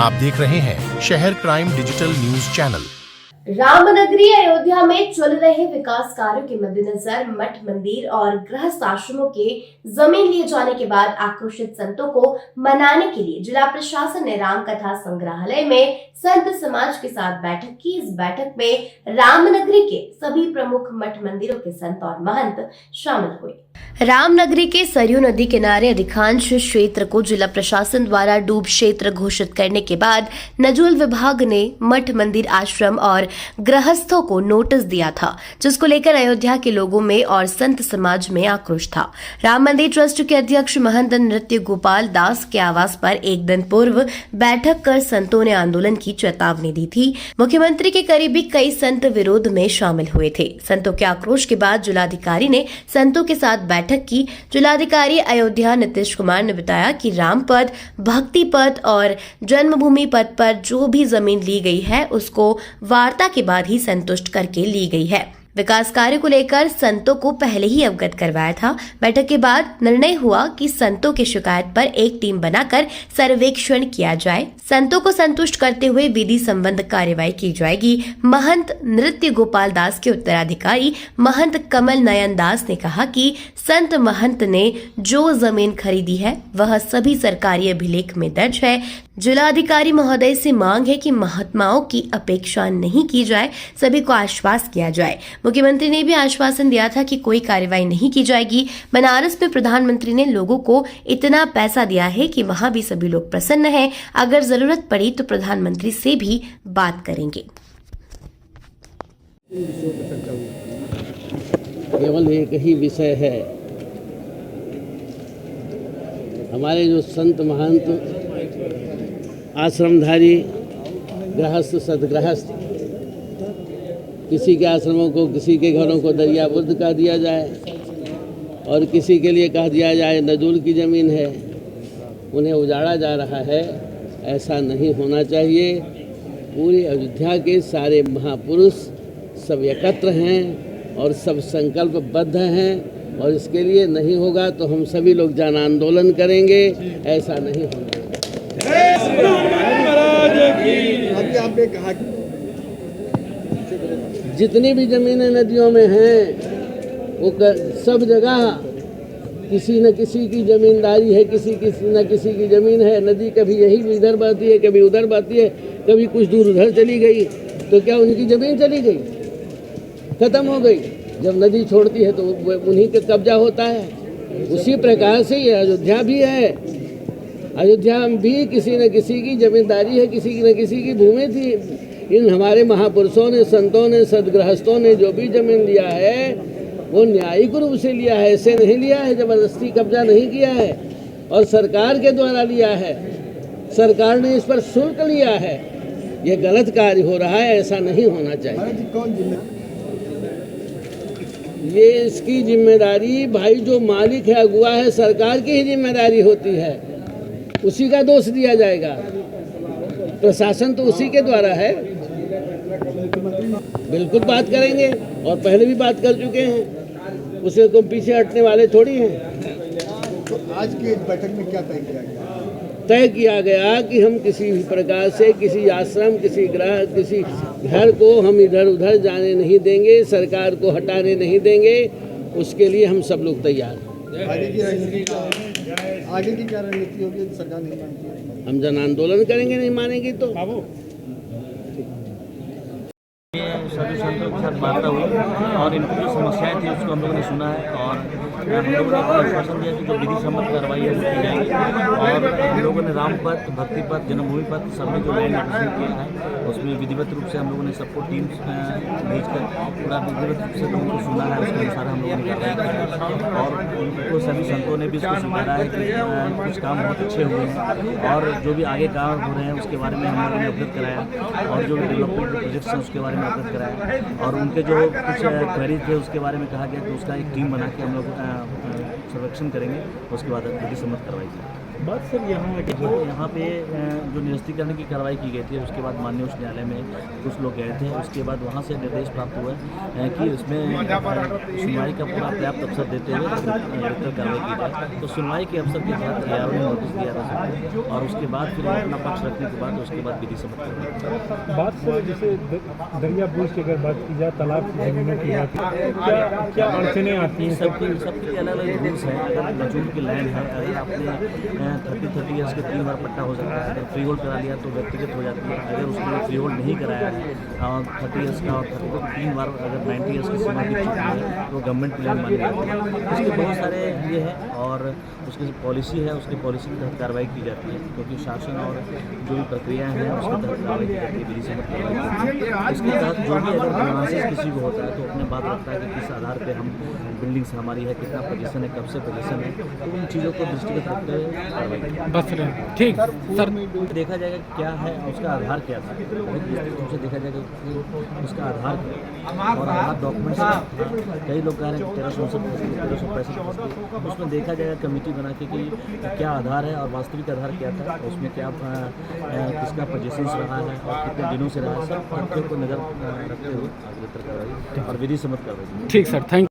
आप देख रहे हैं शहर क्राइम डिजिटल न्यूज चैनल। रामनगरी अयोध्या में चल रहे विकास कार्यों के मद्देनजर मठ मंदिर और गृहस्थ आश्रमों के जमीन लिए जाने के बाद आक्रोशित संतों को मनाने के लिए जिला प्रशासन ने राम कथा संग्रहालय में संत समाज के साथ बैठक की। इस बैठक में रामनगरी के सभी प्रमुख मठ मंदिरों के संत और महंत शामिल हुए। रामनगरी के सरयू नदी किनारे अधिकांश क्षेत्र को जिला प्रशासन द्वारा डूब क्षेत्र घोषित करने के बाद नजूल विभाग ने मठ मंदिर आश्रम और गृहस्थों को नोटिस दिया था, जिसको लेकर अयोध्या के लोगों में और संत समाज में आक्रोश था। राम मंदिर ट्रस्ट के अध्यक्ष महंत नृत्य गोपाल दास के आवास पर एक दिन पूर्व बैठक कर संतों ने आंदोलन की चेतावनी दी थी। मुख्यमंत्री के करीबी कई संत विरोध में शामिल हुए थे। संतों के आक्रोश के बाद जिलाधिकारी ने संतों के साथ बैठक की। जिलाधिकारी अयोध्या नीतीश कुमार ने बताया कि राम पद, भक्ति पद और जन्मभूमि पद पर जो भी जमीन ली गई है उसको वार्ता के बाद ही संतुष्ट करके ली गई है। विकास कार्य को लेकर संतों को पहले ही अवगत करवाया था। बैठक के बाद निर्णय हुआ कि संतों की शिकायत पर एक टीम बनाकर सर्वेक्षण किया जाए। संतों को संतुष्ट करते हुए विधि संबंध कार्यवाही की जाएगी। महंत नृत्य गोपाल दास के उत्तराधिकारी महंत कमल नयन दास ने कहा कि संत महंत ने जो जमीन खरीदी है वह सभी सरकारी अभिलेख में दर्ज है। जिलाधिकारी महोदय से मांग है कि महात्माओं की अपेक्षा नहीं की जाए, सभी को आश्वासन किया जाए। मुख्यमंत्री ने भी आश्वासन दिया था कि कोई कार्रवाई नहीं की जाएगी। बनारस में प्रधानमंत्री ने लोगों को इतना पैसा दिया है कि वहां भी सभी लोग प्रसन्न हैं। अगर जरूरत पड़ी तो प्रधानमंत्री से भी बात करेंगे। केवल एक ही विषय है, हमारे जो संत महंत आश्रमधारी गृहस्थ सदगृहस्थ, किसी के आश्रमों को, किसी के घरों को दरियाबुर्द कह दिया जाए और किसी के लिए कह दिया जाए नजूल की ज़मीन है, उन्हें उजाड़ा जा रहा है। ऐसा नहीं होना चाहिए। पूरे अयोध्या के सारे महापुरुष सब एकत्र हैं और सब संकल्पबद्ध हैं और इसके लिए नहीं होगा तो हम सभी लोग जन आंदोलन करेंगे। ऐसा नहीं होगा। अभी आपने कहा जितनी भी जमीनें नदियों में हैं वो सब जगह किसी न किसी की जमींदारी है, किसी न किसी की ज़मीन है। नदी कभी यही इधर बहती है, कभी उधर बहती है, कभी कुछ दूर उधर चली गई, तो क्या उनकी ज़मीन चली गई, ख़त्म हो गई? जब नदी छोड़ती है तो उन्हीं का कब्जा होता है। उसी प्रकार से ये अयोध्या भी है। अयोध्या में भी किसी न किसी की जमींदारी है, किसी न किसी की भूमि थी। इन हमारे महापुरुषों ने, संतों ने, सदगृहस्थों ने जो भी जमीन लिया है वो न्यायिक रूप से लिया है, ऐसे नहीं लिया है, ज़बरदस्ती कब्जा नहीं किया है और सरकार के द्वारा लिया है। सरकार ने इस पर शुल्क लिया है। ये गलत कार्य हो रहा है, ऐसा नहीं होना चाहिए। ये इसकी जिम्मेदारी भाई जो मालिक है, अगुआ है, सरकार की ही जिम्मेदारी होती है। उसी का दोष दिया जाएगा। प्रशासन तो उसी के द्वारा है। बिल्कुल बात करेंगे और पहले भी बात कर चुके हैं, उसे को पीछे हटने वाले थोड़ी हैं। तो आज की बैठक में क्या तय किया गया? तय किया गया कि हम किसी भी प्रकार से किसी आश्रम, किसी गृह, किसी घर को हम इधर उधर जाने नहीं देंगे, सरकार को हटाने नहीं देंगे। उसके लिए हम सब लोग तैयार हैं। आगे की क्या रणनीति होगी? सरकार नहीं मानती है, हम जन आंदोलन करेंगे। नहीं मानेंगे तो सभी संतों के साथ वार्ता हुई और इनकी जो समस्याएं थी उसको हम लोगों ने सुना है और हम लोगों ने आश्वासन दिया कि जो विधि सम्मत कार्रवाई है वो की जाएगी। और हम लोगों ने राम पथ, भक्ति पथ, जन्मभूमि पथ सब में जो लैंड एक्विजिशन किया है उसमें विधिवत रूप से हम लोगों ने सबको टीम भेजकर पूरा विधिवत रूप से लोगों को सुना है। उसके अनुसार हम लोगों ने कार्रवाई की है और उनको सभी संतों ने भी इसको स्वीकारा है कि कुछ काम बहुत अच्छे हुए हैं और जो भी आगे काम हो रहे हैं उसके बारे में हम लोगों ने अवगत कराया और जो भी डेवलपमेंट प्रोजेक्ट्स हैं उसके बारे में अवगत कराया और उनके जो कुछ क्वेरीज थे उसके बारे में कहा गया तो उसका एक टीम बना के हम लोग सर्वेक्षण करेंगे। उसके बाद विधि सम्मत कार्रवाई करेंगे। बात सर यहाँ यहाँ पे जो निरस्तीकरण की कार्रवाई की गई थी, उसके बाद माननीय उच्च न्यायालय में कुछ लोग गए थे। उसके बाद वहाँ से निर्देश प्राप्त हुआ कि उसमें सुनवाई का पूरा पर्याप्त अवसर देते हुए निरस्तीकरण कार्रवाई की जाए। तो सुनवाई के अवसर के बाद ARO ने नोटिस दिया था सबको, और उसके बाद फिर अपना पक्ष रखने के बाद उसके बाद विधि सम्मत करवाई। बात सर जैसे दरिया ब्रिज की अगर बात की जाए, तालाब की जमीनों की बात क्या अड़चने आती हैं? सबके लिए अलग अलग रूल्स हैं। अगर नजूम की लैंड है, अगर आपने 30 ईयर्स के 3 बार पट्टा हो सकता है। अगर फ्री होल्ड करा लिया तो व्यक्तिगत हो जाती है। अगर उसने फ्री होल्ड नहीं कराया है और 30 ईयर्स का और 3 बार अगर 90 ईयर्स की सीमा बीत चुकी है तो गवर्नमेंट प्लान मानी जाती है। उसके बहुत सारे ये है, और उसकी जो पॉलिसी है उसकी पॉलिसी के तहत कार्रवाई की जाती है, क्योंकि शासन और जो भी प्रक्रियाएँ हैं उसके तहत कार्रवाई की जाती है, विधि सम्मत कार्रवाई की जाती है। इसके तहत जो भी अगर एनालिसिस किसी को होता है तो अपने बात रखता है कि किस आधार पर हम बिल्डिंग्स हमारी है, कितना पोजीशन है, कब से पोजीशन है, तो उन चीज़ों को दृष्टिगत रखते हुए कार्रवाई बस ठीक सर। देखा जाएगा क्या है उसका आधार क्या था, बहुत विस्तृत रूप से देखा जाएगा कि उसका आधार क्या है और आधार डॉक्यूमेंट्स कई लोग कह रहे हैं 1365 उसमें देखा जाएगा कमेटी बना के कि क्या आधार है और वास्तविक आधार क्या था, उसमें क्या किसका पोजीशन रहा है और कितने दिनों से रहा है, सब तथ्यों को नज़र रखते हुए आगे कार्रवाई और विधि सम्मत कार्रवाई। ठीक सर, थैंक